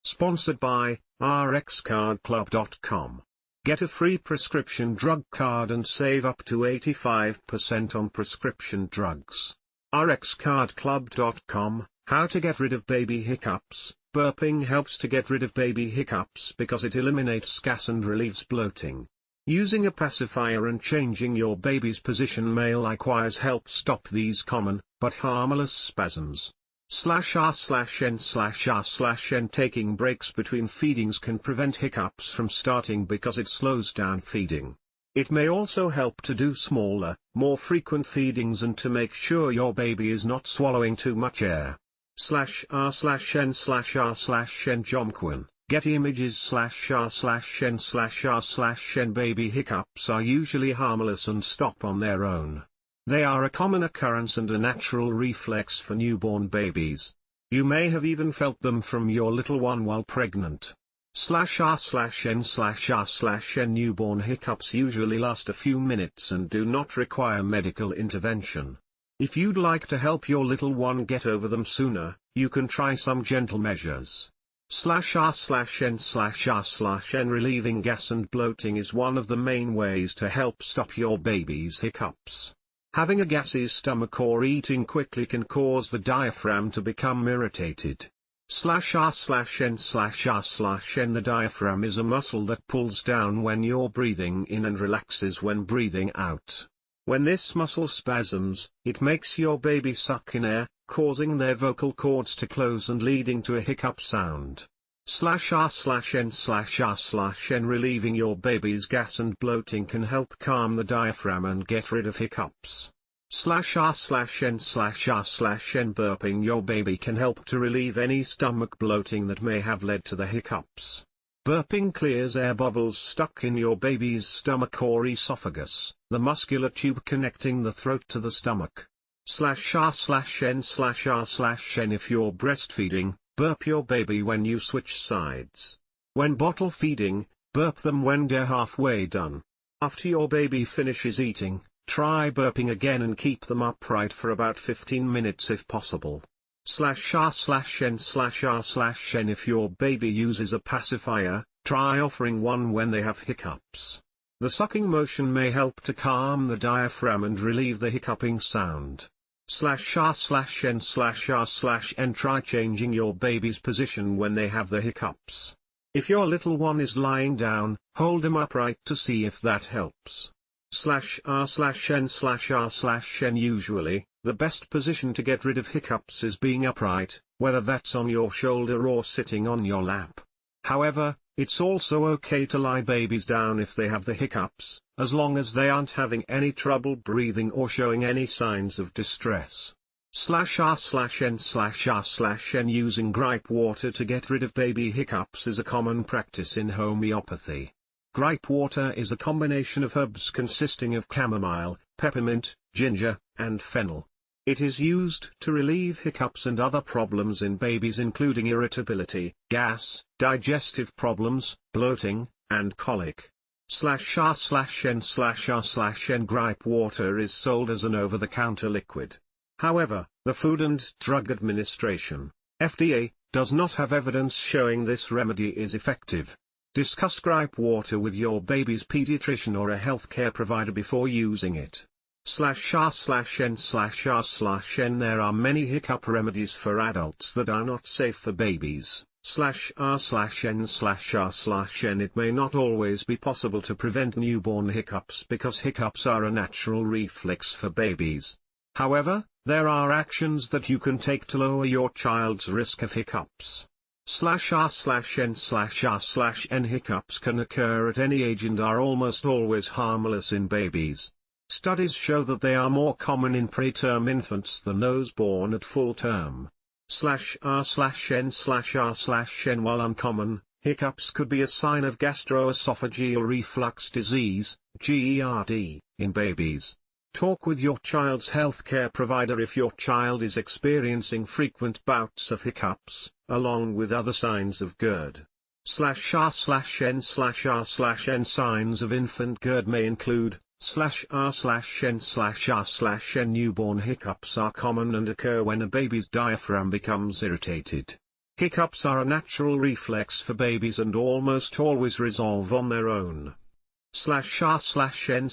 Sponsored by rxcardclub.com. Get a free prescription drug card and save up to 85% on prescription drugs. rxcardclub.com. How to get rid of baby hiccups. Burping helps to get rid of baby hiccups because it eliminates gas and relieves bloating. Using a pacifier and changing your baby's position may likewise help stop these common, but harmless spasms. /r/n/r/n Taking breaks between feedings can prevent hiccups from starting because it slows down feeding. It may also help to do smaller, more frequent feedings and to make sure your baby is not swallowing too much air. /r/n/r/n/Jomkwan. Getty Imagesrnrn Baby hiccups are usually harmless and stop on their own. They are a common occurrence and a natural reflex for newborn babies. You may have even felt them from your little one while pregnant. /r/n/r/n Newborn hiccups usually last a few minutes and do not require medical intervention. If you'd like to help your little one get over them sooner, you can try some gentle measures. /r/n/r/n Relieving gas and bloating is one of the main ways to help stop your baby's hiccups. Having a gassy stomach or eating quickly can cause the diaphragm to become irritated. /r/n/r/n The diaphragm is a muscle that pulls down when you're breathing in and relaxes when breathing out. When this muscle spasms, it makes your baby suck in air, causing their vocal cords to close and leading to a hiccup sound. /r/n/r/n Relieving your baby's gas and bloating can help calm the diaphragm and get rid of hiccups. /r/n/r/n Burping your baby can help to relieve any stomach bloating that may have led to the hiccups. Burping clears air bubbles stuck in your baby's stomach or esophagus, the muscular tube connecting the throat to the stomach. /r/n/r/n If you're breastfeeding, burp your baby when you switch sides. When bottle feeding, burp them when they're halfway done. After your baby finishes eating, try burping again and keep them upright for about 15 minutes if possible. /r/n/r/n If your baby uses a pacifier, try offering one when they have hiccups. The sucking motion may help to calm the diaphragm and relieve the hiccuping sound. /r/n/r/n Try changing your baby's position when they have the hiccups. If your little one is lying down, hold them upright to see if that helps. /r/n/r/n Usually, the best position to get rid of hiccups is being upright, whether that's on your shoulder or sitting on your lap. However, it's also okay to lie babies down if they have the hiccups, as long as they aren't having any trouble breathing or showing any signs of distress. /r/n/r/n Using gripe water to get rid of baby hiccups is a common practice in homeopathy. Gripe water is a combination of herbs consisting of chamomile, peppermint, ginger, and fennel. It is used to relieve hiccups and other problems in babies including irritability, gas, digestive problems, bloating, and colic. /r/n/r/n Gripe water is sold as an over-the-counter liquid. However, the Food and Drug Administration, FDA, does not have evidence showing this remedy is effective. Discuss gripe water with your baby's pediatrician or a healthcare provider before using it. /r/n/r/n There are many hiccup remedies for adults that are not safe for babies. /r/n/r/n It may not always be possible to prevent newborn hiccups because hiccups are a natural reflex for babies. However, there are actions that you can take to lower your child's risk of hiccups. /r/n/r/n Hiccups can occur at any age and are almost always harmless in babies. Studies show that they are more common in preterm infants than those born at full term. /r/n/r/n While uncommon, hiccups could be a sign of gastroesophageal reflux disease, GERD, in babies. Talk with your child's healthcare provider if your child is experiencing frequent bouts of hiccups, along with other signs of GERD. /r/n/r/n Signs of infant GERD may include /r/n/r/n Newborn hiccups are common and occur when a baby's diaphragm becomes irritated. Hiccups are a natural reflex for babies and almost always resolve on their own. /r/n/r/n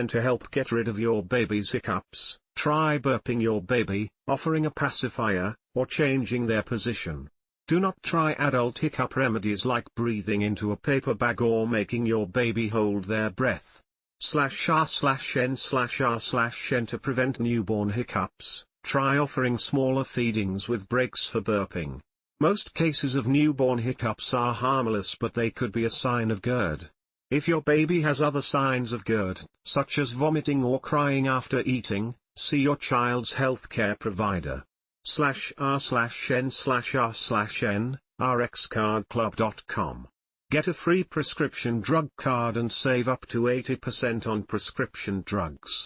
To help get rid of your baby's hiccups, try burping your baby, offering a pacifier, or changing their position. Do not try adult hiccup remedies like breathing into a paper bag or making your baby hold their breath. /r/n/r/n To prevent newborn hiccups, try offering smaller feedings with breaks for burping. Most cases of newborn hiccups are harmless, but they could be a sign of GERD. If your baby has other signs of GERD, such as vomiting or crying after eating, see your child's healthcare provider. /r/n/r/n, rxcardclub.com. Get a free prescription drug card and save up to 80% on prescription drugs.